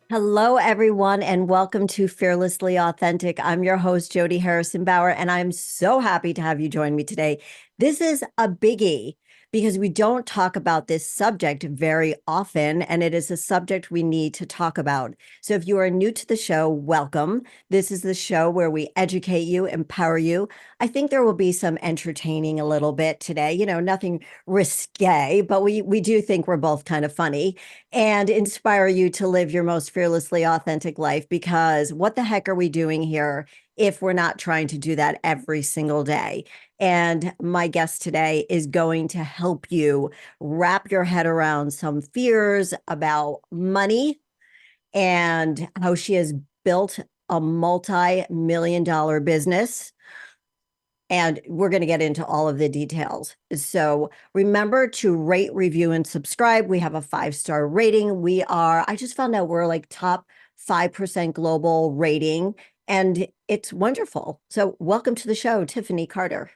Hello, everyone, and welcome to Fearlessly Authentic. I'm your host, Jody Harrison Bauer, and I'm so happy to have you join me today. This is a biggie because we don't talk about this subject very often, and it is a subject we need to talk about. So if you are new to the show, welcome. This is the show where we educate you, empower you. I think there will be some entertaining a little bit today, nothing risque, but we do think we're both kind of funny and inspire you to live your most fearlessly authentic life. Because what the heck are we doing here if we're not trying to do that every single day? And my guest today is going to help you wrap your head around some fears about money and how she has built a multi-million dollar business, and we're going to get into all of the details. So remember to rate, review, and subscribe. We have a 5-star rating. I just found out we're like top 5% global rating, and it's wonderful. So welcome to the show, Tiffany Carter.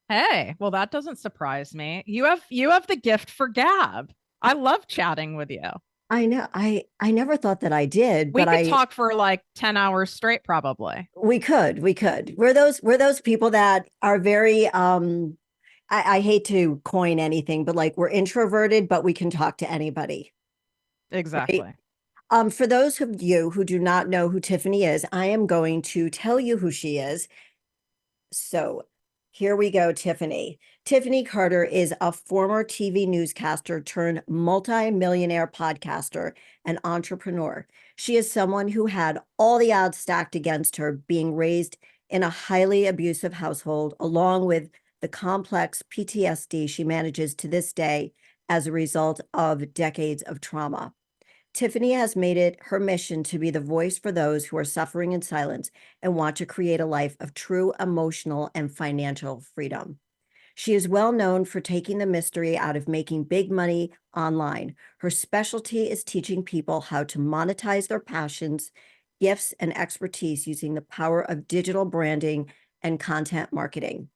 Hey, well, that doesn't surprise me. You have the gift for gab. I love chatting with you. I know. I never thought that I did, We but could talk for like 10 hours straight, probably. we could. We're those people that are very I hate to coin anything, but like we're introverted, but we can talk to anybody, right? Exactly. For those of you who do not know who Tiffany is, I am going to tell you who she is. So here we go, Tiffany. Tiffany Carter is a former TV newscaster turned multi-millionaire podcaster and entrepreneur. She is someone who had all the odds stacked against her, being raised in a highly abusive household, along with the complex PTSD she manages to this day as a result of decades of trauma. Tiffany has made it her mission to be the voice for those who are suffering in silence and want to create a life of true emotional and financial freedom. She is well known for taking the mystery out of making big money online. Her specialty is teaching people how to monetize their passions, gifts, and expertise using the power of digital branding and content marketing.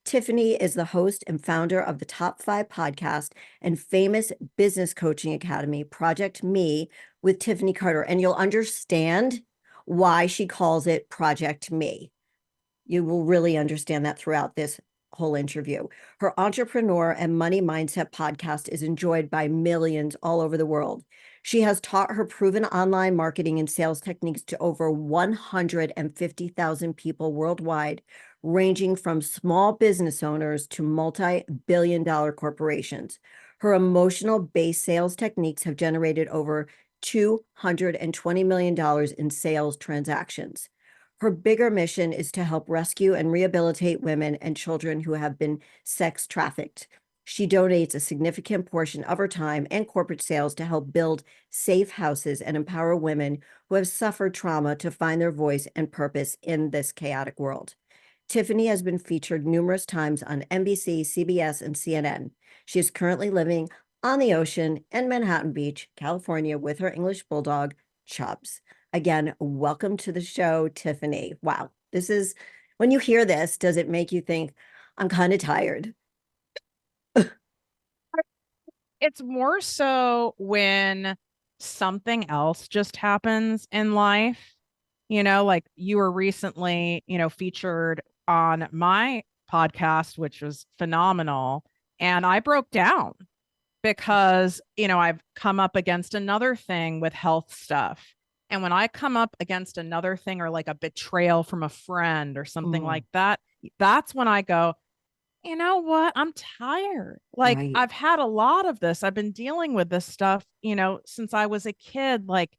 Tiffany is the host and founder of the Top 5 podcast and famous business coaching academy, Project Me with Tiffany Carter. And you'll understand why she calls it Project Me. You will really understand that throughout this whole interview. Her entrepreneur and money mindset podcast is enjoyed by millions all over the world. She has taught her proven online marketing and sales techniques to over 150,000 people worldwide, ranging from small business owners to multi-billion-dollar corporations. Her emotional-based sales techniques have generated over $220 million in sales transactions. Her bigger mission is to help rescue and rehabilitate women and children who have been sex trafficked. She donates a significant portion of her time and corporate sales to help build safe houses and empower women who have suffered trauma to find their voice and purpose in this chaotic world. Tiffany has been featured numerous times on NBC, CBS, and CNN. She is currently living on the ocean in Manhattan Beach, California, with her English bulldog, Chubbs. Again, welcome to the show, Tiffany. Wow. When you hear this, does it make you think, I'm kind of tired? It's more so when something else just happens in life. Like you were recently, featured on my podcast, which was phenomenal. And I broke down because, I've come up against another thing with health stuff. And when I come up against another thing or like a betrayal from a friend or something Mm, like that, that's when I go, you know what? I'm tired. Like right. I've had a lot of this. I've been dealing with this stuff, since I was a kid. Like,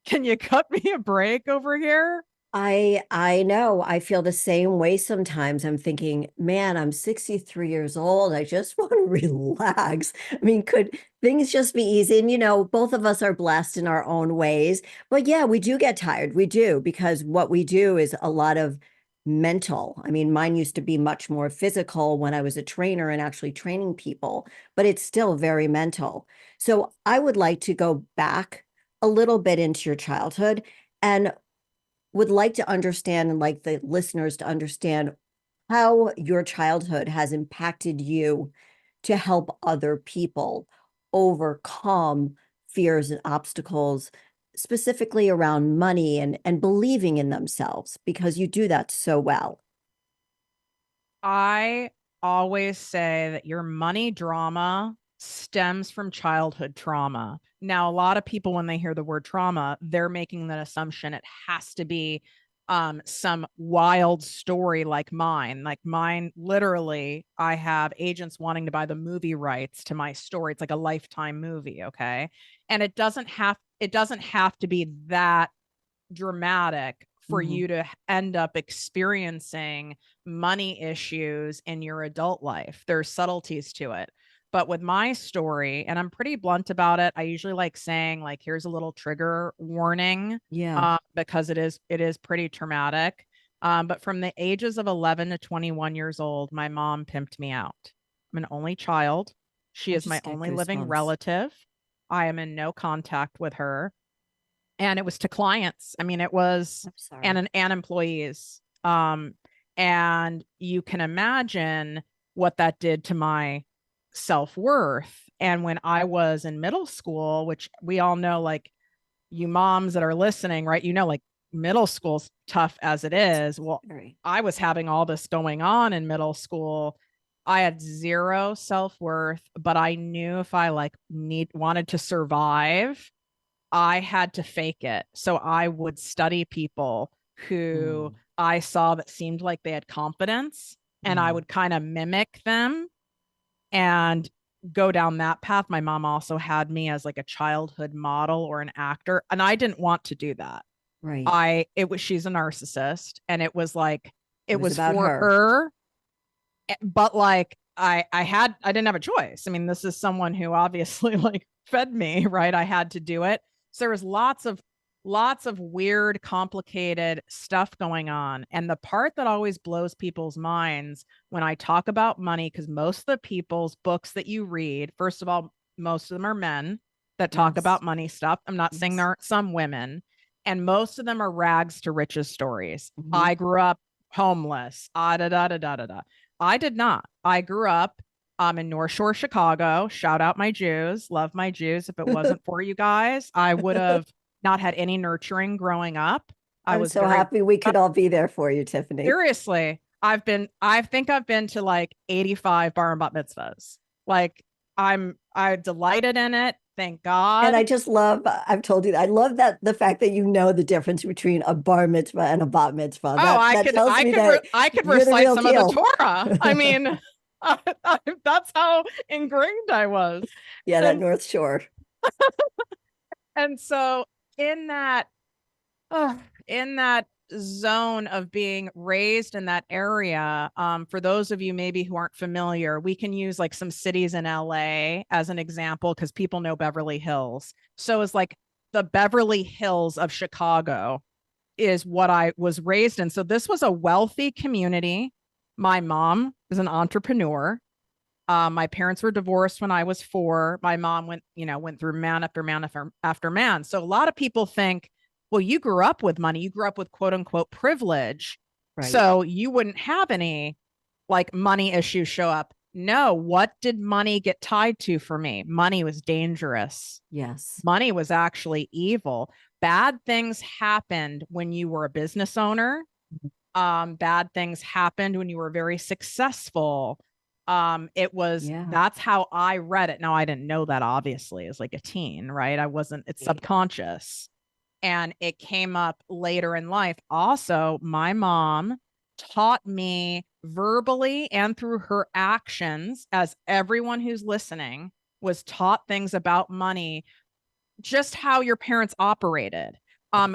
can you cut me a break over here? I know. I feel the same way sometimes. I'm thinking, man, I'm 63 years old. I just want to relax. I mean, could things just be easy? And both of us are blessed in our own ways. But yeah, we do get tired. We do, because what we do is a lot of mental. I mean, mine used to be much more physical when I was a trainer and actually training people, but it's still very mental. So I would like to go back a little bit into your childhood and would like to understand, and like the listeners to understand, how your childhood has impacted you to help other people overcome fears and obstacles specifically around money and believing in themselves because you do that so well. I always say that your money drama stems from childhood trauma. Now, a lot of people, when they hear the word trauma, they're making that assumption it has to be some wild story like mine. Like mine, literally, I have agents wanting to buy the movie rights to my story. It's like a lifetime movie, okay? And it doesn't have to be that dramatic for Mhm. you to end up experiencing money issues in your adult life. There's subtleties to it. But with my story, and I'm pretty blunt about it, I usually like saying, like, here's a little trigger warning, Yeah. because it is pretty traumatic. But from the ages of 11 to 21 years old, my mom pimped me out. I'm an only child. She I is my just get only living goosebumps. relative. I am in no contact with her, and it was to clients. I mean, it was I'm sorry. and employees. And you can imagine what that did to my self-worth. And when I was in middle school, which we all know, like, you moms that are listening, right? You know, like, middle school's tough as it is. Well, Very. I was having all this going on in middle school. I had zero self-worth, but I knew if I like wanted to survive, I had to fake it. So I would study people who Mm, I saw that seemed like they had confidence, and I mm, would kind of mimic them and go down that path. My mom also had me as like a childhood model or an actor, and I didn't want to do that. right. She's a narcissist, and it was like, It it was was about for her. her, but like I didn't have a choice. I mean, this is someone who obviously like fed me, right? I had to do it. So there was lots of weird, complicated stuff going on. And the part that always blows people's minds when I talk about money, because most of the people's books that you read, first of all, most of them are men that talk Yes. about money stuff. I'm not saying there Yes. aren't some women, and most of them are rags to riches stories. Hmm. I grew up homeless. Ah, da da da da da da. I did not. I grew up in North Shore, Chicago. Shout out my Jews. Love my Jews. If it wasn't for you guys, I would have not had any nurturing growing up. I I'm was so very, happy we could all be there for you, Tiffany. seriously, I think I've been to like 85 bar and bat mitzvahs. Like, I delighted in it. Thank And God. I just love, I've told you, I love that the fact that you know the difference between a bar mitzvah and a bat mitzvah. Oh, That tells me that I could you're the recite real some of the deal. Torah. I mean, that's how ingrained I was. Yeah, that And North Shore. so in that uh, in that zone of being raised in that area, for those of you maybe who aren't familiar, we can use like some cities in LA as an example because people know Beverly Hills. So it's like the Beverly Hills of Chicago is what I was raised in. So this was a wealthy community. My mom is an entrepreneur. My parents were divorced when I was 4. My mom went through man after man after man. So a lot of people think, well, you grew up with money, you grew up with quote unquote privilege, Right. so you wouldn't have any like money issues show up. No, what did money get tied to for me? Money was dangerous. Yes. Money was actually evil. Bad things happened when you were a business owner. Bad things happened when you were very successful. Yeah. That's how I read it. Now, I didn't know that obviously as like a teen, right? I wasn't, it's Right. subconscious. And it came up later in life. Also, my mom taught me verbally and through her actions, as everyone who's listening was taught things about money, just how your parents operated,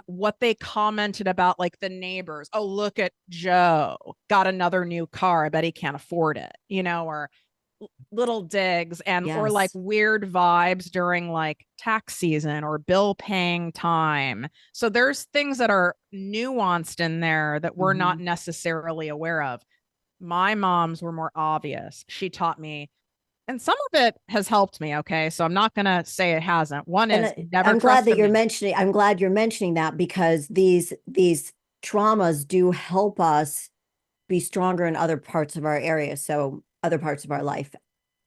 what they commented about, like the neighbors. Oh, look at Joe, got another new car, I bet he can't afford it, or little digs, and or like Yes. weird vibes during like tax season or bill paying time. So there's things that are nuanced in there that we're Hmm. not necessarily aware of. My mom's were more obvious. She taught me, and some of it has helped me. Okay. So I'm not going to say it hasn't. One And is never I'm glad trust that a you're man. mentioning, I'm glad you're mentioning that because these traumas do help us be stronger in other parts of our area. So other parts of our life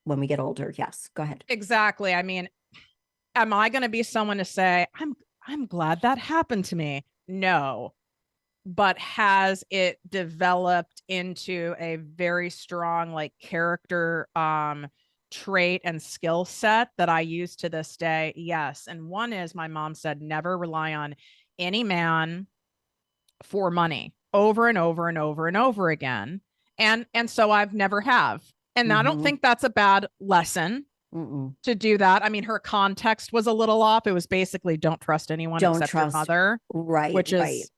when we get older. Yes. Go ahead. Exactly. I mean, am I going to be someone to say, I'm glad that happened to me. No, but has it developed into a very strong like character trait and skill set that I use to this day? Yes. And one is my mom said never rely on any man for money over and over and over and over again. And so I've never have. And I don't Mm-hmm. think that's a bad lesson Mm-mm. to do that. I mean, her context was a little off. It was basically don't trust anyone Don't except your trust. mother, Right, which right. is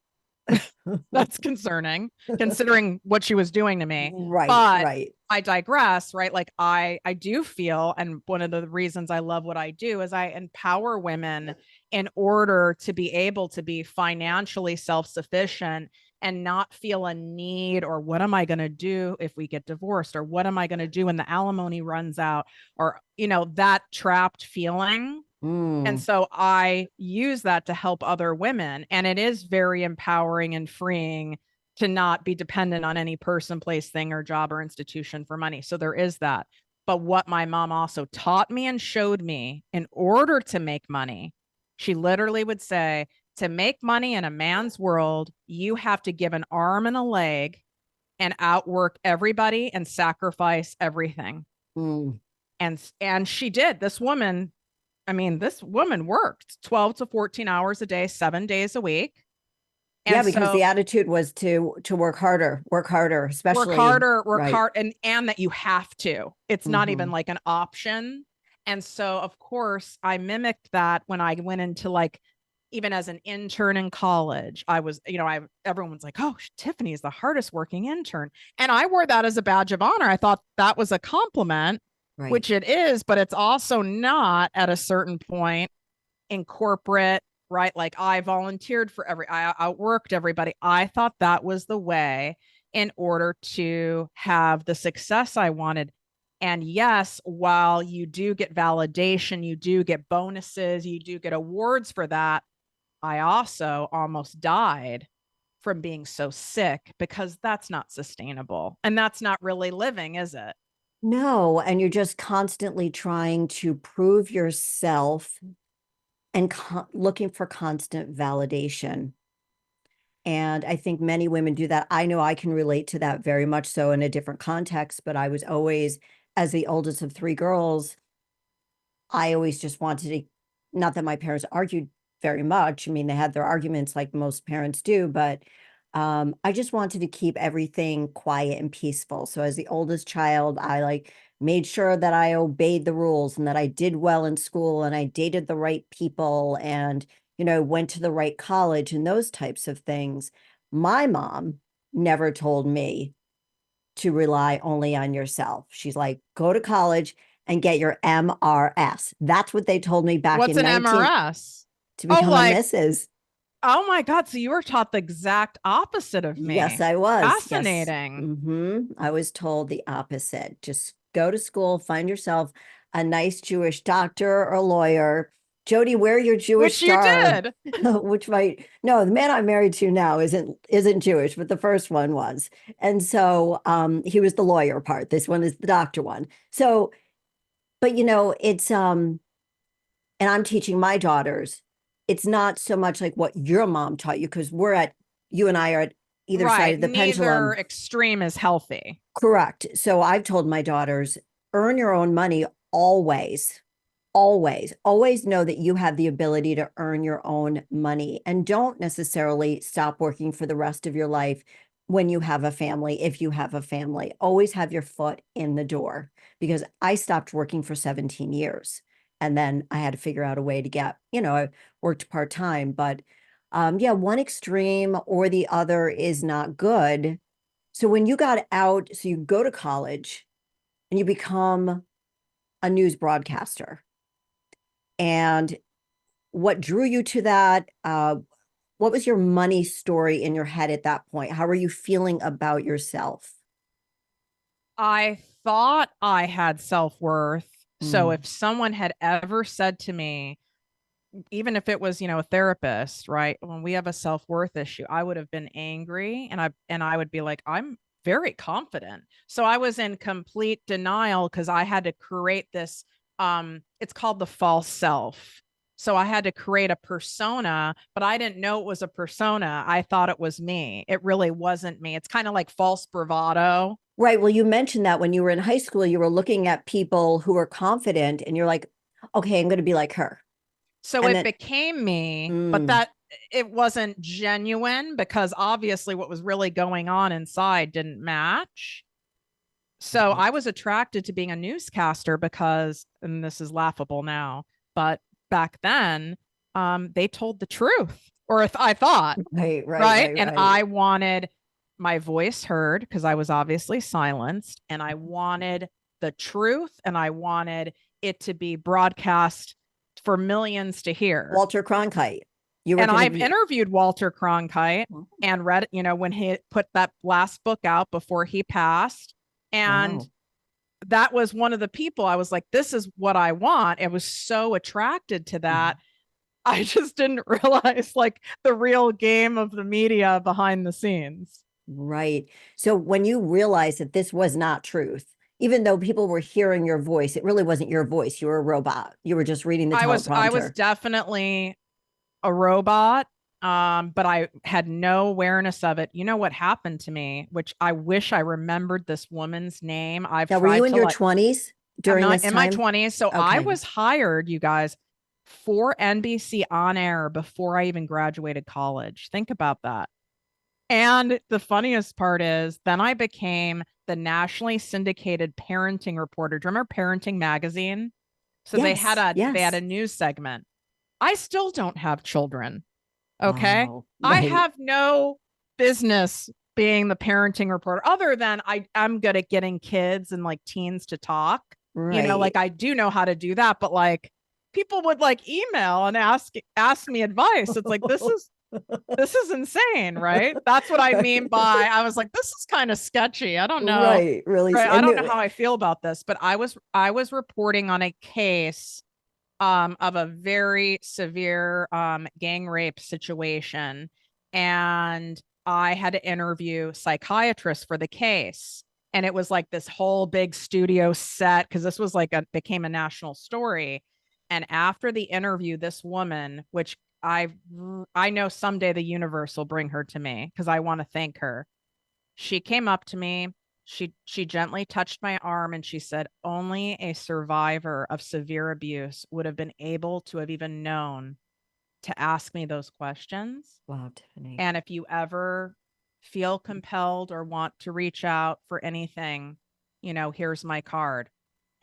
that's concerning considering what she was doing to me. Right, But right. I digress, right? Like I do feel, and one of the reasons I love what I do is I empower women in order to be able to be financially self-sufficient and not feel a need, or what am I going to do if we get divorced, or what am I going to do when the alimony runs out, or that trapped feeling. And Mm. so I use that to help other women. And it is very empowering and freeing to not be dependent on any person, place, thing, or job or institution for money. So there is that. But what my mom also taught me and showed me, in order to make money, she literally would say, to make money in a man's world, you have to give an arm and a leg and outwork everybody and sacrifice everything. Mm. And she did. This woman worked 12 to 14 hours a day, 7 days a week. Yeah, And because so the attitude was to work harder, work especially harder, work right. hard, and that you have to. It's not even Mm-hmm. like an option. And so, of course, I mimicked that when I went into like, even as an intern in college, I was, everyone's like, oh, Tiffany is the hardest working intern. And I wore that as a badge of honor. I thought that was a compliment, Right. which it is, but it's also not at a certain point in corporate, right? Like I volunteered for I outworked everybody. I thought that was the way in order to have the success I wanted. And yes, while you do get validation, you do get bonuses, you do get awards for that, I also almost died from being so sick because that's not sustainable. And that's not really living, is it? No, and you're just constantly trying to prove yourself and looking for constant validation. And I think many women do that. I know I can relate to that very much so in a different context, but I was always, as the oldest of three girls, I always just wanted to, not that my parents argued very much. I mean, they had their arguments like most parents do, but I just wanted to keep everything quiet and peaceful. So as the oldest child, I like made sure that I obeyed the rules and that I did well in school and I dated the right people and, went to the right college and those types of things. My mom never told me to rely only on yourself. She's like, go to college and get your MRS. That's what they told me back What's in an 19 MRS? to Oh, become a like, Mrs. oh my God. So you were taught the exact opposite of Yes, me. I was. Yes. Fascinating. I was told the opposite. Just go to school, find yourself a nice Jewish doctor or lawyer. Jody, wear your Jewish Which you star, did. which might no, the man I'm married to now isn't Jewish, but the first one was. And so he was the lawyer part. This one is the doctor one. So, but it's and I'm teaching my daughters, it's not so much like what your mom taught you, because you and I are at either side Right. of the Neither pendulum. extreme is healthy. Correct. So I've told my daughters, earn your own money always, always, always know that you have the ability to earn your own money and don't necessarily stop working for the rest of your life when you have a family. If you have a family, always have your foot in the door, because I stopped working for 17 years and then I had to figure out a way to I worked part-time, but yeah, one extreme or the other is not good. So when you got out, so you go to college and you become a news broadcaster. And what drew you to that? What was your money story in your head at that point? How were you feeling about yourself? I thought I had self worth. So Mm, if someone had ever said to me, even if it was, a therapist, right? When we have a self-worth issue, I would have been angry and I would be like, I'm very confident. So I was in complete denial because I had to create this it's called the false self. So I had to create a persona, but I didn't know it was a persona. I thought it was me. It really wasn't me. It's kind of like false bravado. Right. Well, you mentioned that when you were in high school, you were looking at people who were confident and you're like, okay, I'm going to be like her. So And it then, became me, but mm, that it wasn't genuine because obviously what was really going on inside didn't match. So I right. was attracted to being a newscaster because, and this is laughable now, but back then, they told the truth, or if I thought, Right, right, right? right, And right. I wanted my voice heard because I was obviously silenced, and I wanted the truth, and I wanted it to be broadcast for millions to hear. Walter Cronkite. You were And going to I've be, interviewed Walter Cronkite and read, when he put that last book out before he passed. And wow. that was one of the people I was like, this is what I want. I was so attracted to that. I just didn't realize like the real game of the media behind the scenes. Right. So when you realized that this was not truth, even though people were hearing your voice, it really wasn't your voice. You were a robot. You were just reading the I was teleprompter. definitely a robot, but I had no awareness of it. You know what happened to me, which I wish I remembered this woman's name. I've Now, were you tried in to your like, 20s I'm during not this in my time? 20s. So I Okay. was hired, you guys, for NBC on air before I even graduated college. Think about that. And the funniest part is then I became the nationally syndicated parenting reporter. Do you remember Parenting Magazine? So Yes. they had Yes. a news segment. I still don't have children. Okay. Wow. I Right. have no business being the parenting reporter other than I'm good at getting kids and like teens to talk. Like Right. I do know how to do that, but like people would like email and ask me advice. It's like this is insane, right? That's what I mean by I was like, this is kind of sketchy. I don't know. Right. Really. Right. I And don't know how I feel about this, but I was reporting on a case of a very severe gang rape situation. And I had to interview psychiatrists for the case. And it was like this whole big studio set because this was like became a national story. And after the interview, this woman, which I know someday the universe will bring her to me because I want to thank her. She came up to me. She gently touched my arm and she said, "Only a survivor of severe abuse would have been able to have even known to ask me those questions. wow, Tiffany. And if you ever feel compelled or want to reach out for anything, here's my card."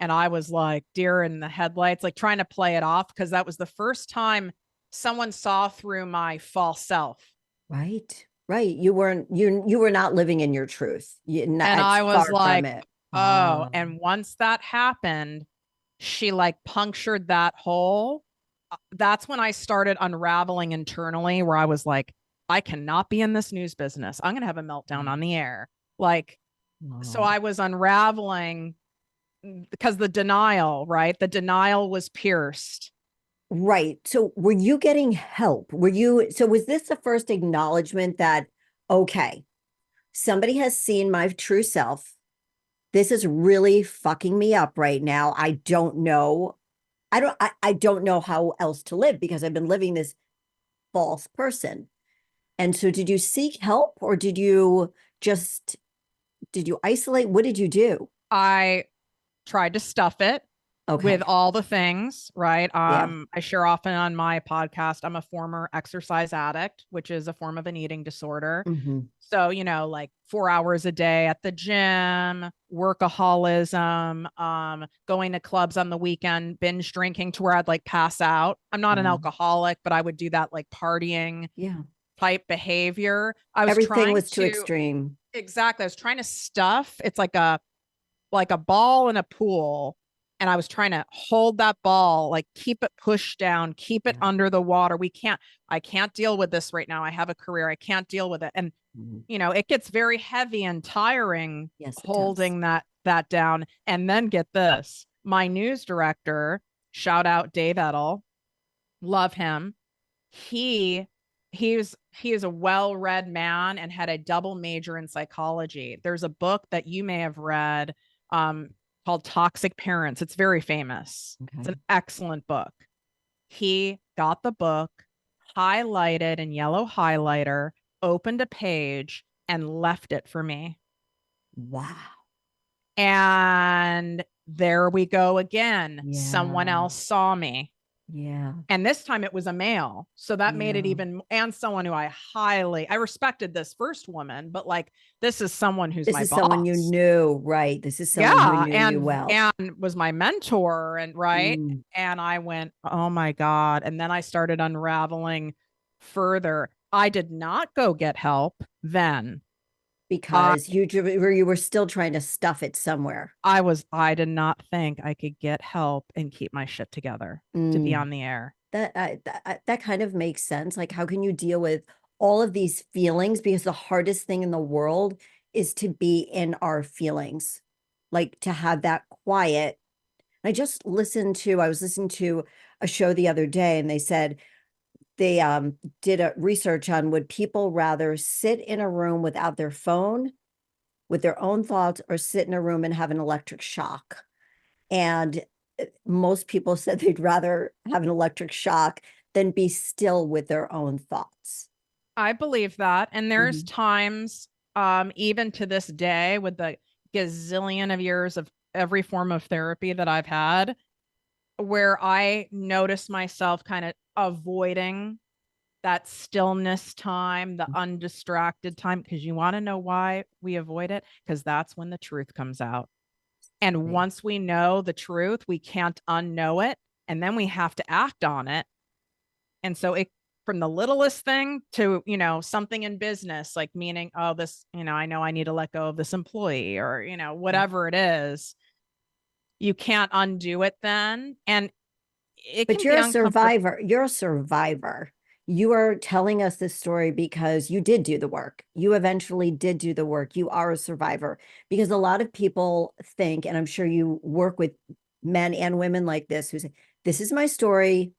And I was like deer in the headlights, like trying to play it off because that was the first time someone saw through my false self. Right. Right. You were not living in your truth. And It's I was far from like, it. oh, Wow. and once that happened, she like punctured that hole. That's when I started unraveling internally, where I was like, I cannot be in this news business. I'm going to have a meltdown on the air. Like, so Wow. I was unraveling because the denial, right? The denial was pierced. Right. So were you getting help? So was this the first acknowledgement that, okay, somebody has seen my true self. This is really fucking me up right now. I don't know. I don't know how else to live because I've been living this false person. And so did you seek help or just, did you isolate? What did you do? I tried to stuff it with Okay. all the things, right? Yeah. I share often on my podcast, I'm a former exercise addict, which is a form of an eating disorder. Hmm. So, like 4 hours a day at the gym, workaholism, going to clubs on the weekend, binge drinking to where I'd like pass out. I'm not an Yeah. alcoholic, but I would do that like partying Yeah. type behavior. I was Everything trying was too to extreme. exactly, I was trying to stuff. It's like a ball in a pool, and I was trying to hold that ball, like keep it pushed down, keep it Yeah. under the water. I can't deal with this right now. I have a career. I can't deal with it. And Mhm. it gets very heavy and tiring Yes, it does. holding that down. And then get this. My news director, shout out Dave Edel, love him. He he is a well-read man and had a double major in psychology. There's a book that you may have read um, called Toxic Parents. It's very famous. It's Okay. an excellent book. He got the book, highlighted in yellow highlighter, opened a page, and left it for me. Wow. And there we go again. Someone Yeah. else saw me. Yeah. And this time it was a male. So that made it Yeah. even, and someone who I respected this first woman, but like, this is someone who's This my is someone you boss. knew, right? This is someone who Yeah. knew you well. And was my mentor and right. Mm. And I went, oh my God. And then I started unraveling further. I did not go get help then. I Because you were still trying to stuff it somewhere. I did not think I could get help and keep my shit together to be Mm. on the air. That kind of makes sense. Like, how can you deal with all of these feelings? Because the hardest thing in the world is to be in our feelings, like to have that quiet. I was listening to a show the other day, and they said they did a research on would people rather sit in a room without their phone with their own thoughts or sit in a room and have an electric shock. And most people said they'd rather have an electric shock than be still with their own thoughts. I believe that. And there's Mhm. times, even to this day, with the gazillion of years of every form of therapy that I've had, where I notice myself kind of avoiding that stillness time, the undistracted time, because you want to know why we avoid it? Because that's when the truth comes out. And Right. once we know the truth, we can't unknow it. And then we have to act on it. And so it from the littlest thing to, something in business, like meaning, oh, this, I know I need to let go of this employee or, whatever it is, you can't undo it then. And it But can you're be a uncomfortable. survivor. You're a survivor. You are telling us this story because you did do the work. You eventually did do the work. You are a survivor because a lot of people think, and I'm sure you work with men and women like this who say, this is my story.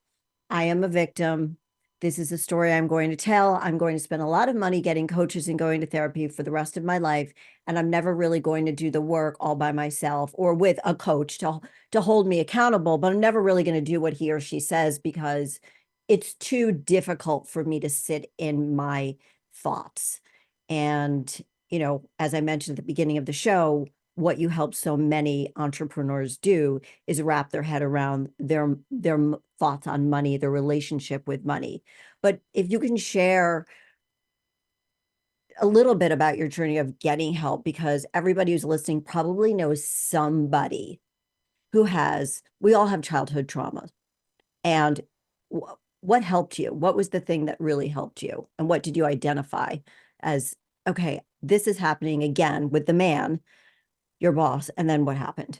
I am a victim. This is a story I'm going to tell. I'm going to spend a lot of money getting coaches and going to therapy for the rest of my life. And I'm never really going to do the work all by myself or with a coach to hold me accountable. But I'm never really going to do what he or she says because it's too difficult for me to sit in my thoughts. And, as I mentioned at the beginning of the show, what you help so many entrepreneurs do is wrap their head around their thoughts on money, their relationship with money. But if you can share a little bit about your journey of getting help, because everybody who's listening probably knows somebody who has, we all have childhood trauma. And what helped you? What was the thing that really helped you? And what did you identify as, okay, this is happening again with the man, your boss? And then what happened?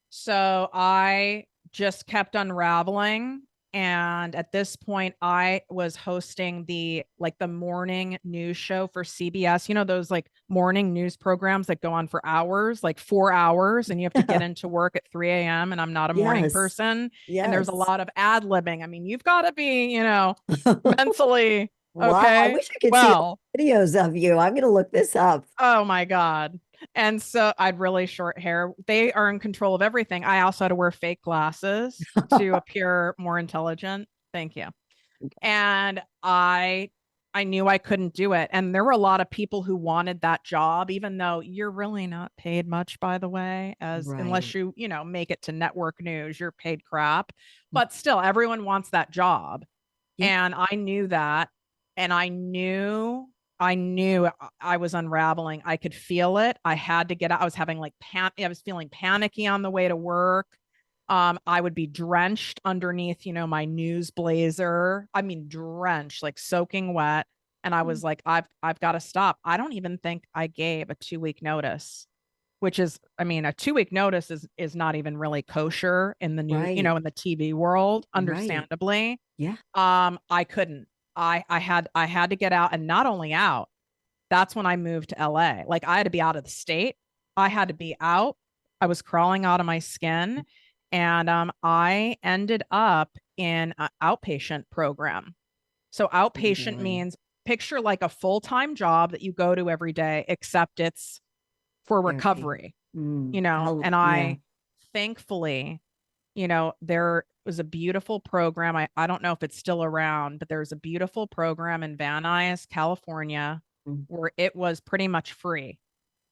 So I just kept unraveling. And at this point, I was hosting the morning news show for CBS, those like morning news programs that go on for hours, like 4 hours, and you have to get into work at 3 a.m. And I'm not a morning Yes. person. And there's a Yes. lot of ad libbing. I mean, you've got to be, mentally Wow. I okay. wish I could see Well, videos of you. I'm going to look this up. oh my God. And so I had really short hair. They are in control of everything. I also had to wear fake glasses to appear more intelligent. Thank you. And I knew I couldn't do it. And there were a lot of people who wanted that job, even though you're really not paid much, by the way, as unless Right. you make it to network news, you're paid crap. But still, everyone wants that job. Yeah. And I knew that. And I knew I was unraveling. I could feel it. I had to get out. I was having like I was feeling panicky on the way to work. I would be drenched underneath, my news blazer. I mean, drenched, like soaking wet. And I was like, I've got to stop. I don't even think I gave a 2 week notice, which is, I mean, a 2 week notice is not even really kosher in the new, Right. in the TV world, Right. understandably. Yeah. I couldn't. I had to get out, and not only out, that's when I moved to LA. Like I had to be out of the state. I had to be out. I was crawling out of my skin. And I ended up in an outpatient program. So Oh, outpatient boy. means picture like a full-time job that you go to every day, except it's for Therapy. recovery, Mm. How, and yeah. I thankfully, there was a beautiful program. I don't know if it's still around, but there's a beautiful program in Van Nuys, California, Mm. where it was pretty much free.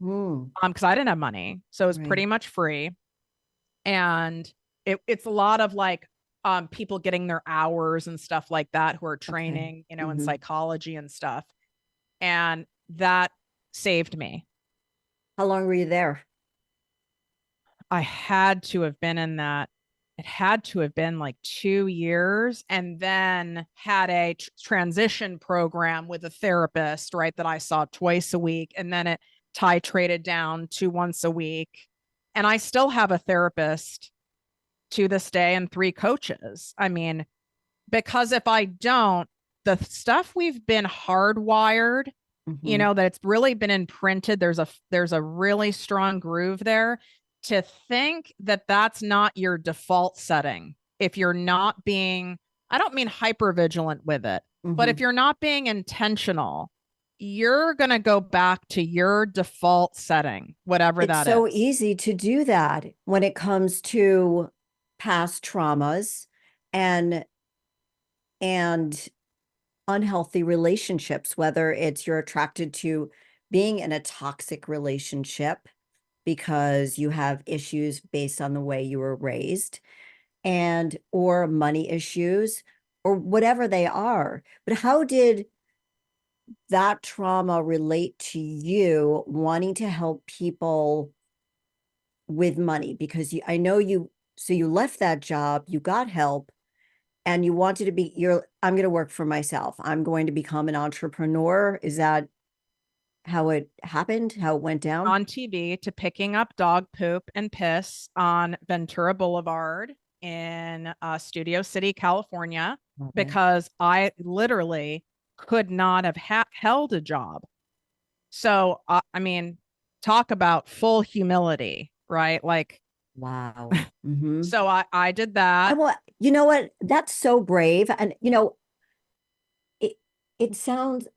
Mm, Because I didn't have money. So it was right. pretty much free. And it's a lot of like people getting their hours and stuff like that who are Okay. training, in Hmm. psychology and stuff. And that saved me. How long were you there? I had to have been in that. It had to have been like 2 years, and then had a transition program with a therapist, right? That I saw twice a week. And then it titrated down to once a week. And I still have a therapist to this day and three coaches. I mean, because if I don't, the stuff we've been hardwired, Hmm. that it's really been imprinted. There's a really strong groove there. To think that that's not your default setting, if you're not being, I don't mean hyper vigilant with it, but if Hmm. you're not being intentional, you're going to go back to your default setting, whatever It's that so is. easy to do that when it comes to past traumas and and unhealthy relationships, whether it's you're attracted to being in a toxic relationship because you have issues based on the way you were raised and or money issues or whatever they are. But how did that trauma relate to you wanting to help people with money? Because I know so you left that job, you got help, and you wanted to be, I'm going to work for myself. I'm going to become an entrepreneur. Is that how it happened? How it went down? On TV to picking up dog poop and piss on Ventura Boulevard in Studio City, California, Love it. because I literally could not have held a job. So, I mean, talk about full humility, right? Like, Wow. Hmm. so I did that. Well, you know what? That's so brave. And, it, it sounds,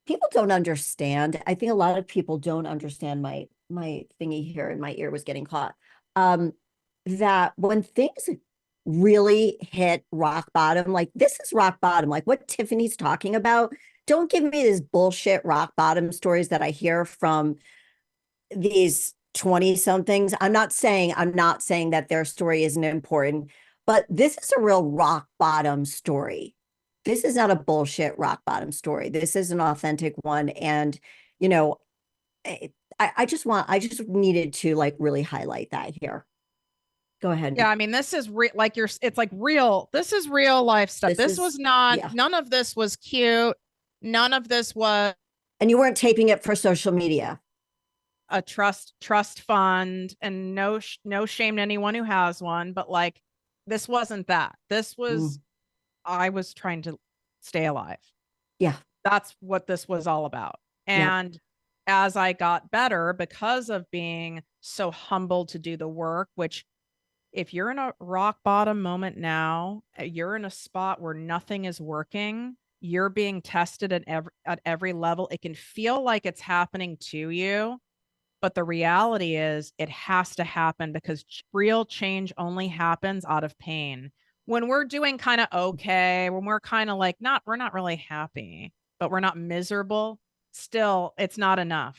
people don't understand. I think a lot of people don't understand my thingy here and my ear was getting caught. Um, that when things really hit rock bottom, like this is rock bottom, like what Tiffany's talking about. Don't give me this bullshit rock bottom stories that I hear from these 20 somethings. I'm not saying that their story isn't important, but this is a real rock bottom story. This is not a bullshit rock bottom story. This is an authentic one. And, you know, I just needed to like really highlight that here. Go Yeah, ahead. I mean, this is like it's like real. This is real life stuff. This This was is, not, yeah. none of this was cute. None of this was And you weren't taping it for social media. a trust fund, and no shame to anyone who has one, but like this wasn't that. This was, Mm, I was trying to stay alive. yeah. That's what this was all about. Yep. And as I got better, because of being so humbled to do the work, which, if you're in a rock bottom moment now, you're in a spot where nothing is working, you're being tested at every level. It can feel like it's happening to you, but the reality is it has to happen, because real change only happens out of pain. When we're doing kind of okay, when we're kind of like, we're not really happy, but we're not miserable, still, it's not enough.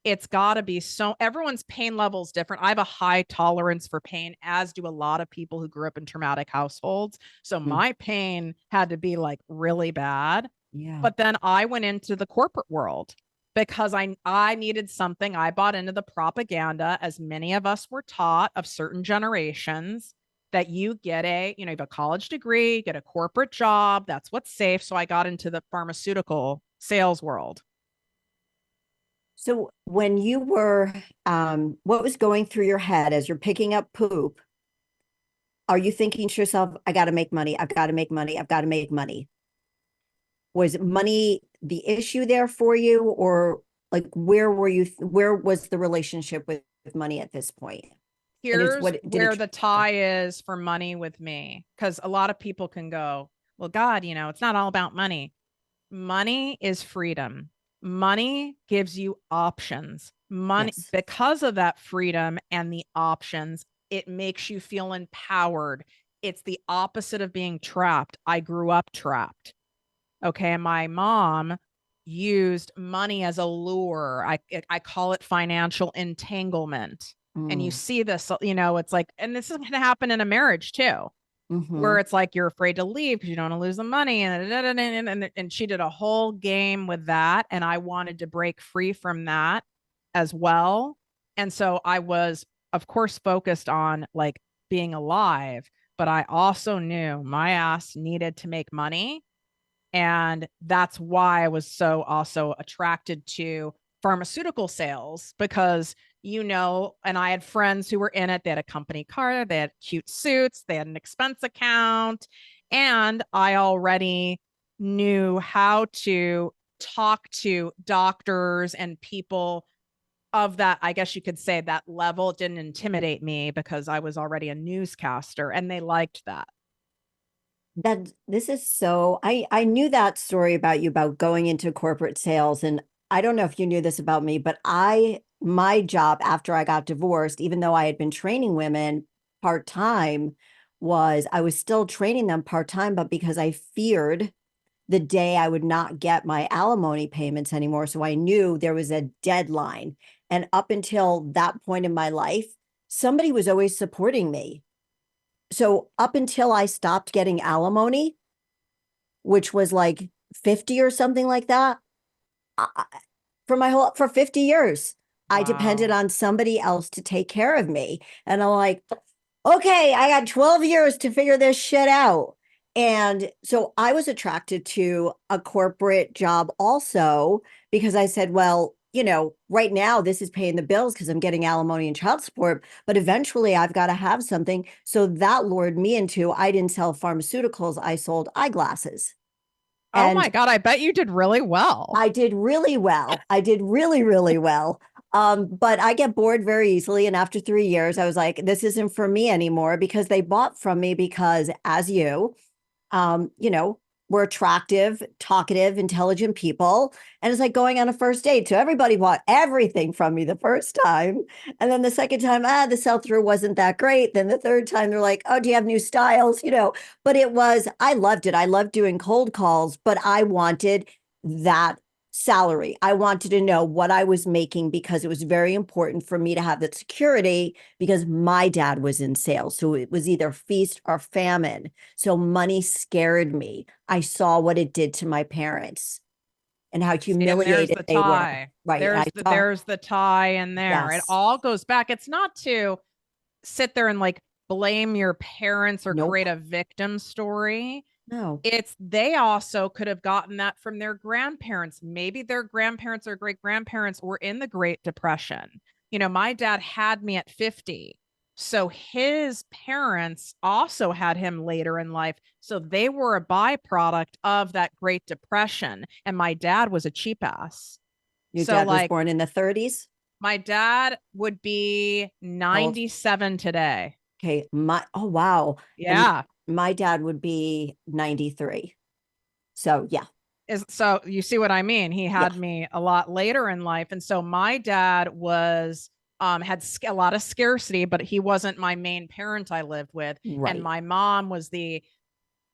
It's got to be so, everyone's pain level is different. I have a high tolerance for pain, as do a lot of people who grew up in traumatic households. So Mm, my pain had to be like really bad. yeah. But then I went into the corporate world because I needed something. I bought into the propaganda, as many of us were taught of certain generations, that you get you have a college degree, get a corporate job. That's what's safe. So I got into the pharmaceutical sales world. So when you were, what was going through your head as you're picking up poop? Are you thinking to yourself, I got to make money. I've got to make money. I've got to make money. Was money the issue there for you? Or like, where was the relationship with money at this point? And it's Here's what did where it, the tie is for money with me. Because a lot of people can go, well, God, it's not all about money. Money is freedom. Money gives you options. Money, yes. because of that freedom and the options, It makes you feel empowered. It's the opposite of being trapped. I grew up trapped. Okay. My mom used money as a lure. I call it financial entanglement. And you Mm. see this, it's like, and this is going to happen in a marriage too, Mm-hmm. where it's like you're afraid to leave because you don't want to lose the money. And she did a whole game with that. And I wanted to break free from that as well. And so I was, of course, focused on like being alive, but I also knew my ass needed to make money, and that's why I was so also attracted to pharmaceutical sales because, and I had friends who were in it. They had a company car, they had cute suits, they had an expense account. And I already knew how to talk to doctors and people of that, I guess you could say, that level. It didn't intimidate me because I was already a newscaster and they liked that. That this is so I knew that story about you about going into corporate sales, and I don't know if you knew this about me, but I my job after I got divorced, even though I had been training women part-time, was I was still training them part-time, but because I feared the day I would not get my alimony payments anymore, so I knew there was a deadline. And up until that point in my life, somebody was always supporting me. So up until I stopped getting alimony, which was like 50 or something like that, I, for 50 years, I depended Wow. on somebody else to take care of me. And I'm like, okay, I got 12 years to figure this shit out. And so I was attracted to a corporate job also because I said, well, right now this is paying the bills because I'm getting alimony and child support, but eventually I've got to have something. So that lured me into, I didn't sell pharmaceuticals, I sold eyeglasses. Oh And my God, I bet you did really well. I did really well. I did really, really well. But I get bored very easily. And after 3 years, I was like, this isn't for me anymore because they bought from me because, as you, you know, we're attractive, talkative, intelligent people. And it's like going on a first date. So everybody bought everything from me the first time. And then the second time, the sell through wasn't that great. Then the third time, they're like, oh, do you have new styles? But I loved it. I loved doing cold calls, but I wanted that salary. I wanted to know what I was making because it was very important for me to have that security because my dad was in sales. So it was either feast or famine. So money scared me. I saw what it did to my parents and how See, and there's humiliated the they were. tie. Right. I saw, There's the tie in there. It yes. all goes back. It's not to sit there and like blame your parents or Nope. create a victim story. No. It's they also could have gotten that from their grandparents. Maybe their grandparents or great grandparents were in the Great Depression. My dad had me at 50. So his parents also had him later in life. So they were a byproduct of that Great Depression. And my dad was a cheap ass. Your So, dad was like, born in the 30s. my dad would be How old? 97 today. Okay. Oh, wow. And Yeah. my dad would be 93. So, yeah. So you see what I mean? He Yeah. had me a lot later in life. And so my dad was had a lot of scarcity, but he wasn't my main parent I lived with. And Right. my mom was the,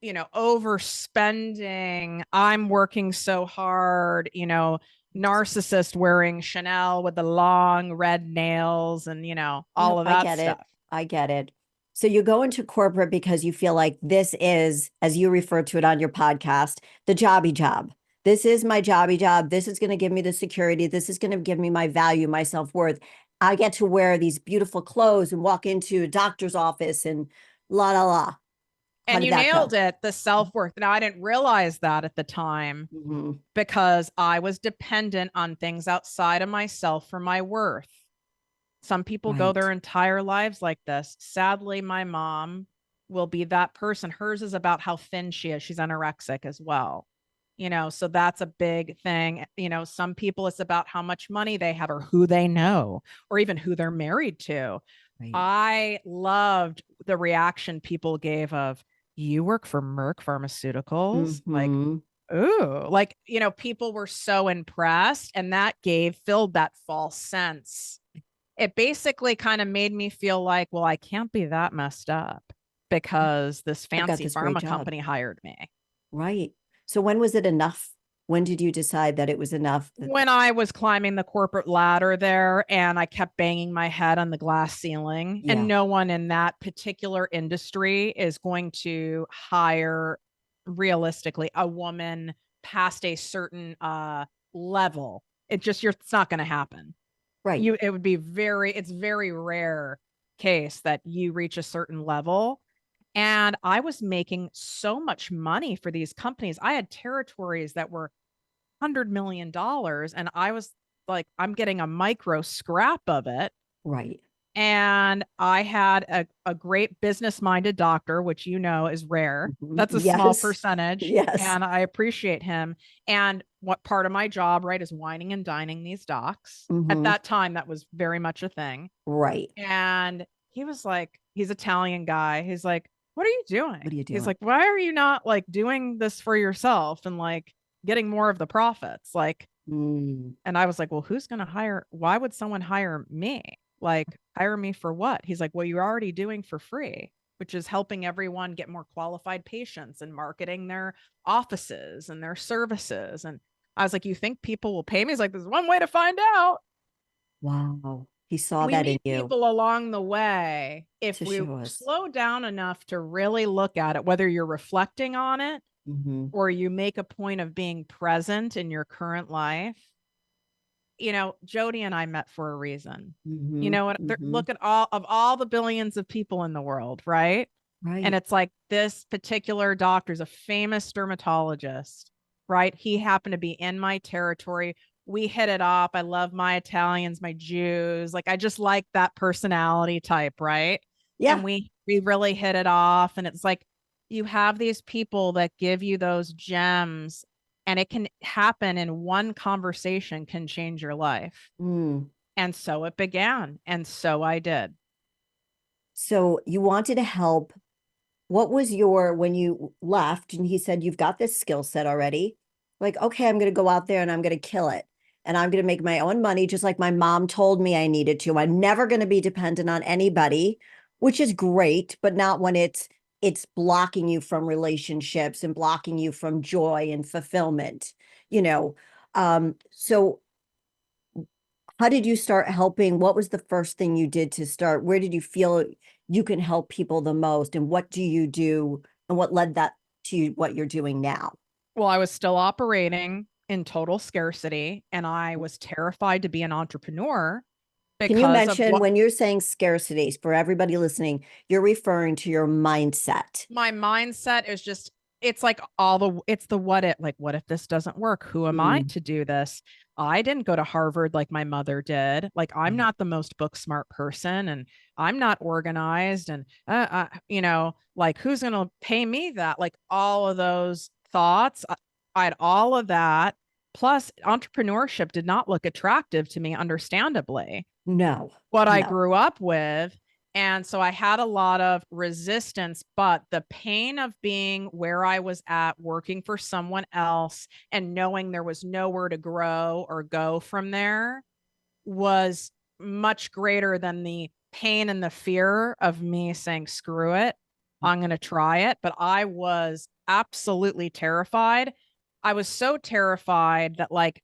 overspending. I'm working so hard, narcissist wearing Chanel with the long red nails and, all Yep, of I that get it. stuff. I get it. So you go into corporate because you feel like this is, as you refer to it on your podcast, the jobby job. This is my jobby job. This is going to give me the security. This is going to give me my value, my self-worth. I get to wear these beautiful clothes and walk into a doctor's office and la la la. How And did you that nailed go? it, the self-worth. Now I didn't realize that at the time Mhm. because I was dependent on things outside of myself for my worth. Some people go Right. their entire lives like this. Sadly, my mom will be that person. Hers is about how thin she is. She's anorexic as well. So that's a big thing. Some people it's about how much money they have or who they know or even who they're married to. Right. I loved the reaction people gave of, you work for Merck Pharmaceuticals? Like, Hmm. ooh, like, people were so impressed and that filled that false sense it basically kind of made me feel like, well, I can't be that messed up because this I've got fancy this great pharma job. company hired me. Right. So when was it enough? When did you decide that it was enough? When I was climbing the corporate ladder there and I kept banging my head on the glass ceiling, and Yeah, no one in that particular industry is going to hire realistically a woman past a certain level. It's not going to happen. right, It would be it's very rare case that you reach a certain level. And I was making so much money for these companies. I had territories that were $100 million, and I was like, I'm getting a micro scrap of it. right. And I had a great business minded doctor, which you know is rare. Mhm. That's a small Yes, percentage, yes. and I appreciate him. And what part of my job, right, is wining and dining these docs. At Hmm. that time, that was very much a thing. Right. And he was like, he's Italian guy. He's like, what are you What doing? are you He's doing? like, why are you not like doing this for yourself and like getting more of the profits? Like, Mm, and I was like, well, who's going to hire? Why would someone hire me? Like, hire me for what? He's like, well, you're already doing for free, which is helping everyone get more qualified patients and marketing their offices and their services. And I was like, you think people will pay me? He's like, there's one way to find out. wow. He saw We that in meet you people along the way. If to we show us. slow down enough to really look at it, whether you're reflecting on it Hmm. or you make a point of being present in your current life, Jody and I met for a reason. You Hmm. know what? Hmm. Look at all the billions of people in the world, right? And Right. it's like this particular doctor's a famous dermatologist, right? He happened to be in my territory. We hit it off. I love my Italians, my Jews. Like I just like that personality type, right? And Yeah. we really hit it off. And it's like you have these people that give you those gems, and it can happen in one conversation can change your life. Mm. And so it began. And so I did. So you wanted to help. What was your, when you left and he said, you've got this skill set already? Like, okay, I'm going to go out there and I'm going to kill it. And I'm going to make my own money, just like my mom told me I needed to. I'm never going to be dependent on anybody, which is great, but not when it's blocking you from relationships and blocking you from joy and fulfillment, you know. So how did you start helping? What was the first thing you did to start? Where did you feel you can help people the most? And what do you do? And what led that to what you're doing now? Well, I was still operating in total scarcity, and I was terrified to be an entrepreneur Can you because of mention what when you're saying scarcities for everybody listening, you're referring to your mindset? my mindset is. Just it's like it's the what if this doesn't work? Who am I Mm, to do this? I didn't go to Harvard like my mother did. Like I'm right. not the most book smart person, and I'm not organized, and like who's going to pay me that? Like all of those thoughts, I had all of that. Plus entrepreneurship did not look attractive to me, understandably No, what I no, grew up with. And so I had a lot of resistance, but the pain of being where I was at, working for someone else and knowing there was nowhere to grow or go from there was much greater than the pain and the fear of me saying, screw it, I'm going to try it. But I was absolutely terrified. I was so terrified that, like,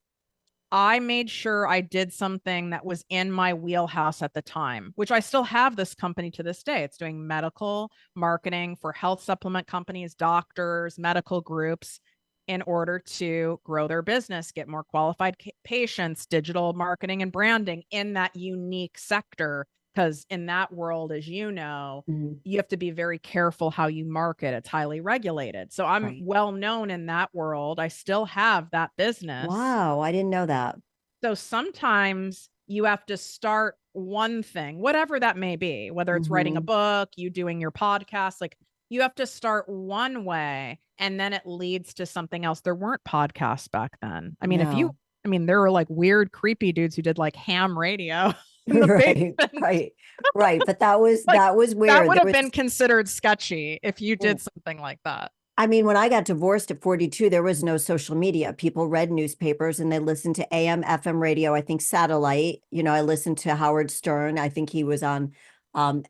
I made sure I did something that was in my wheelhouse at the time, which I still have this company to this day. It's doing medical marketing for health supplement companies, doctors, medical groups in order to grow their business, get more qualified patients, digital marketing and branding in that unique sector. Because in that world, as you know, mm, you have to be very careful how you market. It's highly regulated. So I'm right. well known in that world. I still have that business. Wow, I didn't know that. So sometimes you have to start one thing, whatever that may be, whether it's writing a Hmm. book, you doing your podcast, like you have to start one way and then it leads to something else. There weren't podcasts back then. No. There were like weird, creepy dudes who did like ham radio in the Right, basement. right, right. But that was Like that was that weird. would There have was been considered sketchy if you did something like that. I mean, when I got divorced at 42, there was no social media. People read newspapers and they listened to AM, FM radio, I think satellite. I listened to Howard Stern. I think he was on um,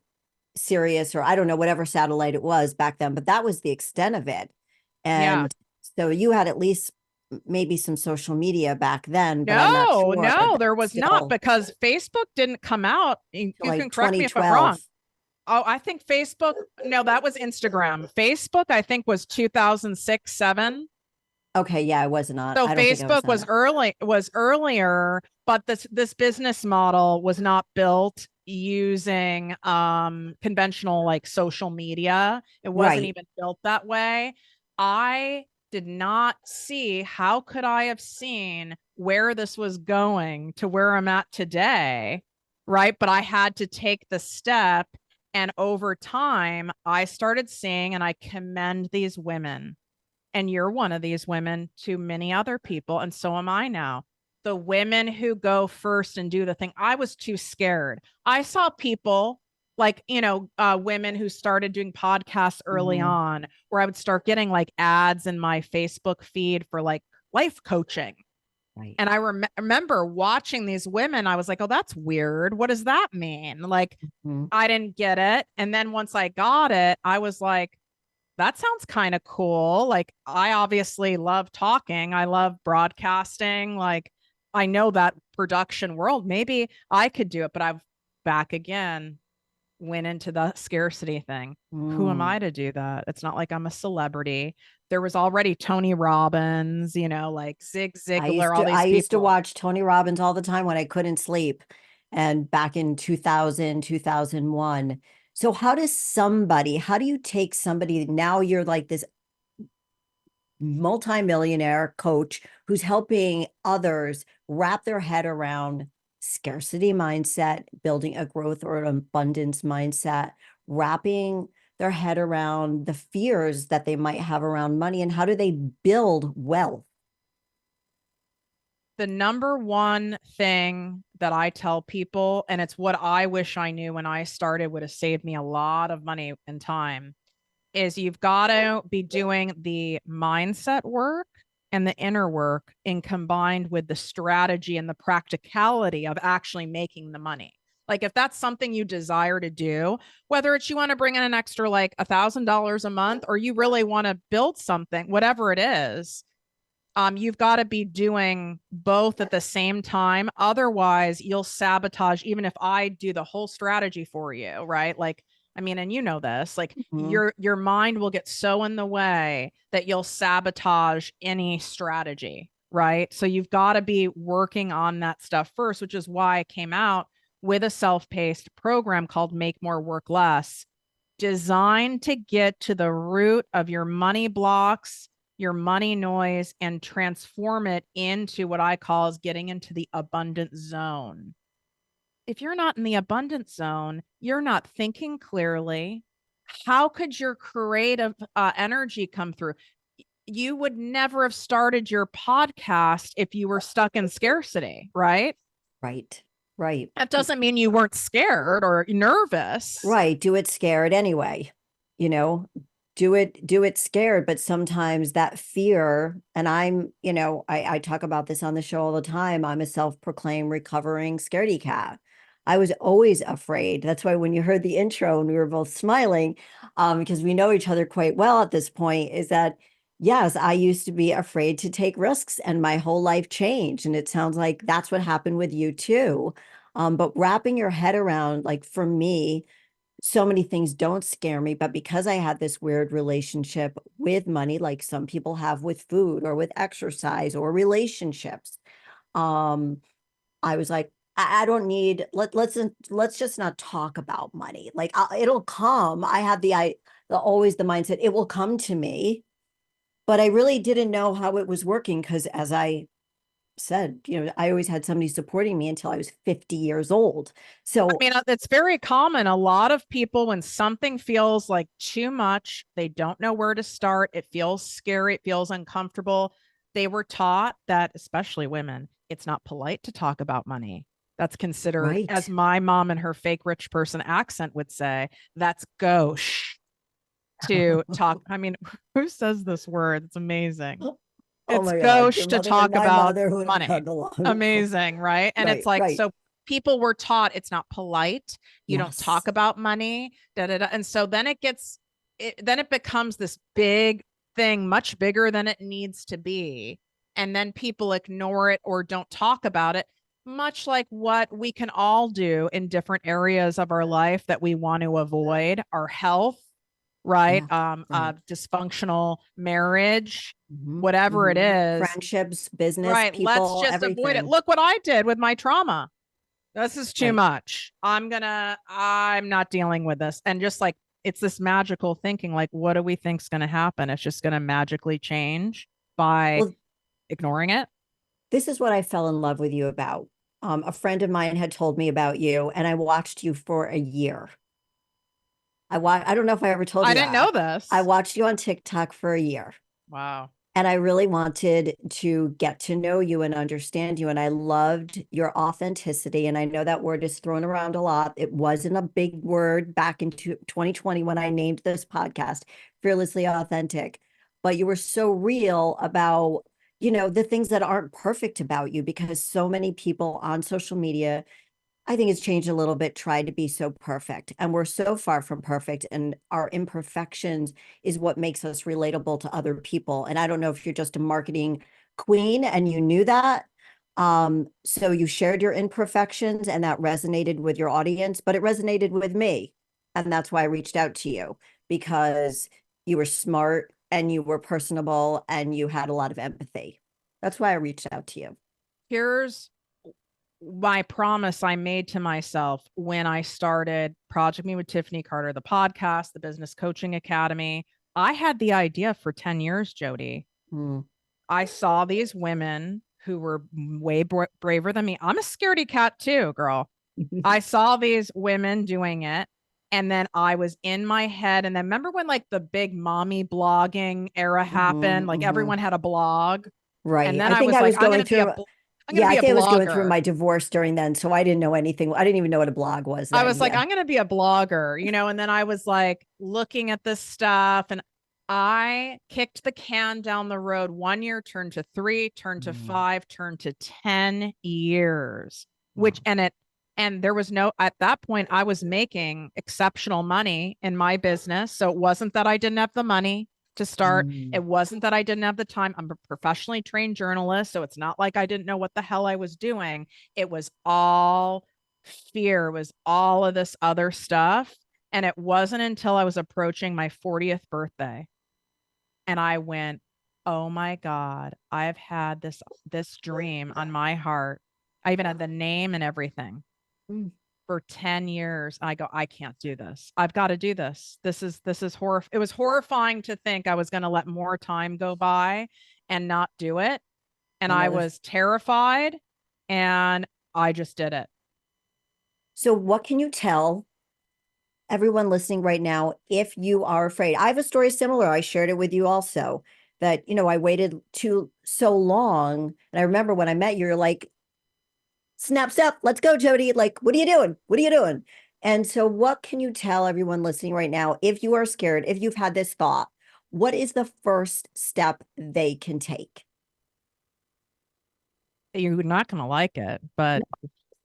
Sirius, or I don't know, whatever satellite it was back then, but that was the extent of it. Yeah. And so you had at least maybe some social media back then, but I'm not No, sure no, that there was not still because Facebook didn't come out. You like can correct me if I'm 2012. wrong. Oh, I think Facebook, no, that was Instagram. Facebook, I think, was 2006, 7. Okay, yeah, I was not. So I don't think I was Facebook on it. was earlier, but this business model was not built using conventional like social media. It wasn't Right. even built that way. I did not see how could I have seen where this was going to where I'm at today, right? But I had to take the step, and over time I started seeing, and I commend these women, and you're one of these women to many other people, and so am I now. The women who go first and do the thing. I was too scared. I saw people like, women who started doing podcasts early Mhm. on, where I would start getting like ads in my Facebook feed for like life coaching. Right. And I remember watching these women. I was like, oh, that's weird. What does that mean? Like, Mhm. I didn't get it. And then once I got it, I was like, that sounds kind of cool. Like, I obviously love talking, I love broadcasting. Like, I know that production world. Maybe I could do it, but I've back again went into the scarcity thing. Who am Mm. I to do that? It's not like I'm a celebrity. There was already Tony Robbins, like Zig I Ziglar, used all to I these used to people. watch Tony Robbins all the time when I couldn't sleep, and back in 2000, 2001. So how do you take somebody, now you're like this multimillionaire coach who's helping others wrap their head around scarcity mindset, building a growth or an abundance mindset, wrapping their head around the fears that they might have around money, and how do they build wealth? The number one thing that I tell people, and it's what I wish I knew when I started, would have saved me a lot of money and time, is you've got to be doing the mindset work and the inner work in combined with the strategy and the practicality of actually making the money. Like, if that's something you desire to do, whether it's you want to bring in an extra like $1,000 a month, or you really want to build something, whatever it is, you've got to be doing both at the same time. Otherwise, you'll sabotage, even if I do the whole strategy for you, right? Like, I mean, and you know this, like Mhm. your mind will get so in the way that you'll sabotage any strategy, right? So you've got to be working on that stuff first, which is why I came out with a self-paced program called Make More Work Less, designed to get to the root of your money blocks, your money noise, and transform it into what I call is getting into the abundant zone. If you're not in the abundant zone, you're not thinking clearly. How could your creative energy come through? You would never have started your podcast if you were stuck in scarcity, right? Right. Right. That doesn't mean you weren't scared or nervous. Right. Do it scared anyway. You know, do it scared. But sometimes that fear, and I talk about this on the show all the time. I'm a self-proclaimed recovering scaredy cat. I was always afraid. That's why when you heard the intro and we were both smiling, because we know each other quite well at this point, is that yes, I used to be afraid to take risks, and my whole life changed. And it sounds like that's what happened with you too. But wrapping your head around, like for me, so many things don't scare me, but because I had this weird relationship with money, like some people have with food or with exercise or relationships, um, I was like, I don't need, let's just not talk about money. Like it'll come. I have always the mindset it will come to me, but I really didn't know how it was working because as I said, I always had somebody supporting me until I was 50 years old. I So mean, it's very common. A lot of people, when something feels like too much, they don't know where to start. It feels scary. It feels uncomfortable. They were taught that, especially women, it's not polite to talk about money. That's considered, as right. my mom and her fake rich person accent would say, that's gauche. to talk. I mean, who says this word? It's amazing. Oh It's my God, your gauche to mother and talk my about mother would have money. gotten along. Amazing, right? And it's Right, like, right. so people were taught it's not polite. You don't Yes. talk about money, da da da. And so then then it becomes this big thing, much bigger than it needs to be. And then people ignore it or don't talk about it, much like what we can all do in different areas of our life that we want to avoid our health, right? Yeah, right. Dysfunctional marriage, whatever it is, Friendships, business, right? Let's people, just avoid it. everything. Look what I did with my trauma. This is too Right. much. I'm not dealing with this. And just like, it's this magical thinking, like, what do we think's going to happen? It's just going to magically change by Well, ignoring it. this is what I fell in love with you about. A friend of mine had told me about you, and I watched you for a year. I don't know if I ever told I you didn't that. know I this. watched you on TikTok for a year. Wow. And I really wanted to get to know you and understand you. And I loved your authenticity. And I know that word is thrown around a lot. It wasn't a big word back in 2020 when I named this podcast Fearlessly Authentic. But you were so real about, the things that aren't perfect about you, because so many people on social media, I think it's changed a little bit, tried to be so perfect. And we're so far from perfect. And our imperfections is what makes us relatable to other people. And I don't know if you're just a marketing queen and you knew that. So you shared your imperfections and that resonated with your audience, but it resonated with me. And that's why I reached out to you, because you were smart and you were personable and you had a lot of empathy. That's why I reached out to you. Here's my promise I made to myself when I started Project Me with Tiffany Carter, the podcast, the Business Coaching Academy. I had the idea for 10 years, Jody. Mm. I saw these women who were way braver than me. I'm a scaredy cat too, girl. I saw these women doing it. And then I was in my head. And then remember when like the big mommy blogging era happened? Like everyone had a blog. And Right. then I I think was I like, was going through, I'm gonna yeah, I be a think I was going through blogger. my divorce during then. So I didn't know anything. I didn't even know what a blog was I then. was like, Yeah. I'm going to be a blogger, and then I was like looking at this stuff and I kicked the can down the road. 1 year turned to 3, turned to Mm. 5, turned to 10 years, Wow. and there was no, at that point, I was making exceptional money in my business. So it wasn't that I didn't have the money to start. Mm. It wasn't that I didn't have the time. I'm a professionally trained journalist. So it's not like I didn't know what the hell I was doing. It was all fear, was all of this other stuff. And it wasn't until I was approaching my 40th birthday and I went, oh my God, I've had this dream on my heart. I even had the name and everything Mm. for 10 years. I go, I can't do this. I've got to do this. This is horror. It was horrifying to think I was going to let more time go by and not do it. And I I know this. was terrified and I just did it. So what can you tell everyone listening right now if you are afraid? I have a story similar. I shared it with you also, that, I waited too so long. And I remember when I met you, you're like, snap, snap, let's go, Jody. Like, what are you doing? What are you doing? And so, what can you tell everyone listening right now if you are scared, if you've had this thought, what is the first step they can take? You're not going to like it, but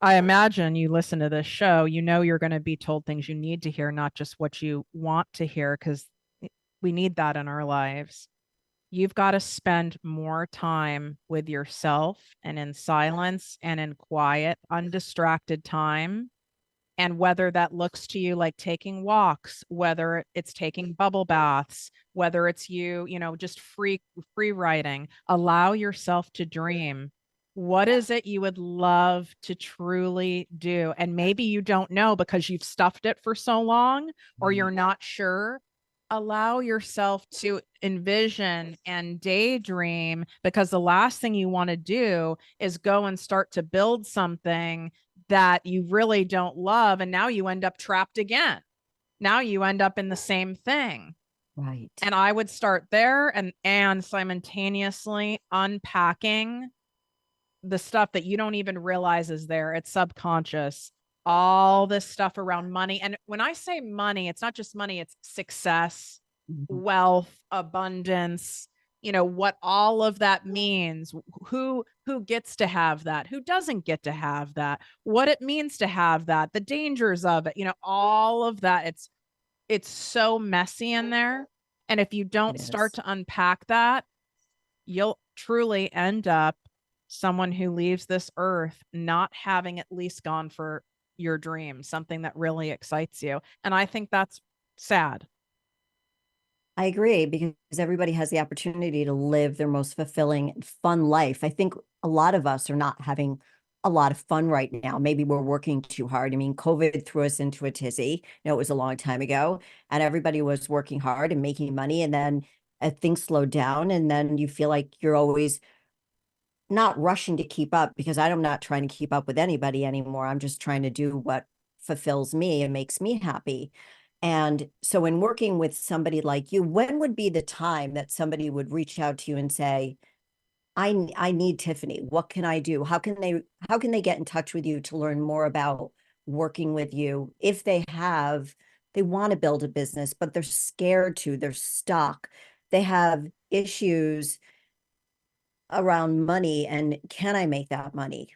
I imagine you listen to this show, you're going to be told things you need to hear, not just what you want to hear, because we need that in our lives. You've got to spend more time with yourself and in silence and in quiet, undistracted time. And whether that looks to you like taking walks, whether it's taking bubble baths, whether it's just free writing, allow yourself to dream. What is it you would love to truly do? And maybe you don't know because you've stuffed it for so long or you're not sure. Allow yourself to envision and daydream, because the last thing you want to do is go and start to build something that you really don't love. And now you end up trapped again. Now you end up in the same thing. Right. And I would start there and simultaneously unpacking the stuff that you don't even realize is there. It's subconscious. All this stuff around money. And when I say money, it's not just money, it's success. Mhm. wealth, abundance, what all of that means, who gets to have that, who doesn't get to have that, what it means to have that, the dangers of it, all of that. It's so messy in there. And if you It don't start is. to unpack that, you'll truly end up someone who leaves this earth not having at least gone for your dream, something that really excites you. And I think that's sad. I agree because everybody has the opportunity to live their most fulfilling and fun life. I think a lot of us are not having a lot of fun right now. Maybe we're working too hard. I mean, COVID threw us into a tizzy. It was a long time ago, and everybody was working hard and making money. And then things slowed down, and then you feel like you're always not rushing to keep up because I'm not trying to keep up with anybody anymore. I'm just trying to do what fulfills me and makes me happy. And so, in working with somebody like you, when would be the time that somebody would reach out to you and say, I need Tiffany. What can I do? How can they get in touch with you to learn more about working with you if they want to build a business, but they're scared to, they're stuck, they have issues around money and can I make that money?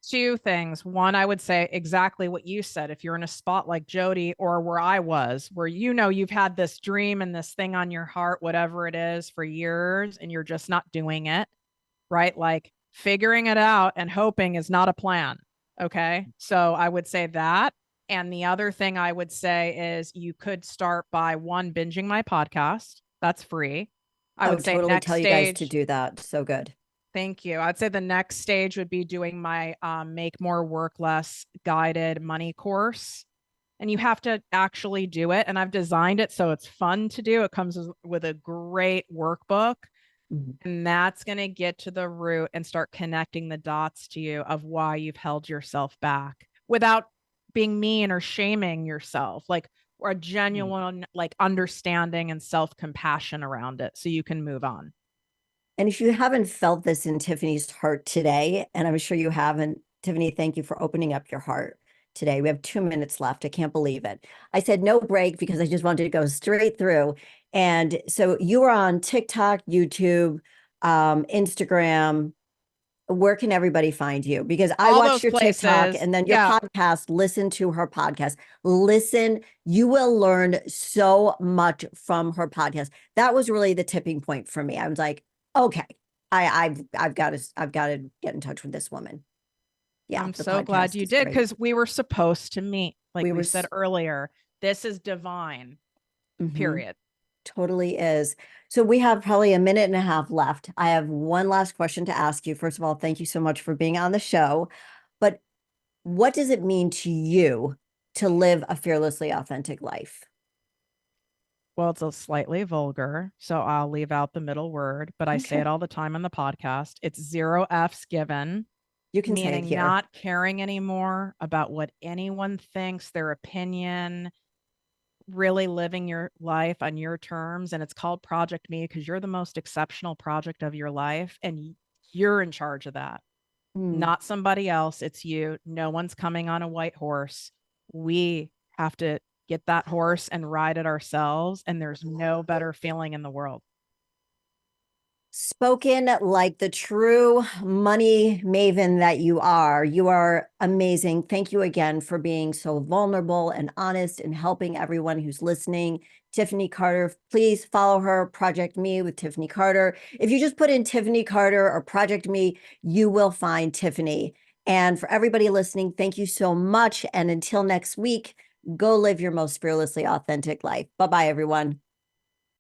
Two things. One, I would say exactly what you said. If you're in a spot like Jody or where I was, where you've had this dream and this thing on your heart, whatever it is, for years, and you're just not doing it, right? Like figuring it out and hoping is not a plan. Okay. So I would say that. And the other thing I would say is you could start by one, binging my podcast. That's free. I I would would say totally next tell you guys to stage. do that. So good. Thank you. I'd say the next stage would be doing my Make More Work Less guided money course. And you have to actually do it. And I've designed it so it's fun to do. It comes with a great workbook. Mhm. And that's going to get to the root and start connecting the dots to you of why you've held yourself back without being mean or shaming yourself, like, or a genuine, like, understanding and self compassion around it so you can move on. And if you haven't felt this in Tiffany's heart today, and I'm sure you haven't, Tiffany, thank you for opening up your heart today. We have 2 minutes left. I can't believe it. I said no break because I just wanted to go straight through. And so you are on TikTok, YouTube, Instagram. Where can everybody find you? Because I All watched those your TikTok places. and then your Yeah, podcast, listen to her podcast. Listen, you will learn so much from her podcast. That was really the tipping point for me. I was like, okay, I've got to get in touch with this woman. Yeah, I'm the so glad podcast you is did great. because we were supposed to meet, like We we were said earlier. This is divine, mhm, period. totally is. So we have probably a minute and a half left. I have one last question to ask you. First of all, thank you so much for being on the show. But what does it mean to you to live a fearlessly authentic life? Well, it's a slightly vulgar, so I'll leave out the middle word, but I say it Okay. all the time on the podcast. It's zero F's given, You can say it meaning here. not caring anymore about what anyone thinks, their opinion, really living your life on your terms. And it's called Project Me because you're the most exceptional project of your life and you're in charge of that, Mm. not somebody else. It's you. No one's coming on a white horse. We have to get that horse and ride it ourselves. And there's no better feeling in the world. Spoken like the true money maven that you are. You are amazing. Thank you again for being so vulnerable and honest and helping everyone who's listening. Tiffany Carter, please follow her, Project Me with Tiffany Carter. If you just put in Tiffany Carter or Project Me, you will find Tiffany. And for everybody listening, thank you so much. And until next week, go live your most fearlessly authentic life. Bye bye, everyone.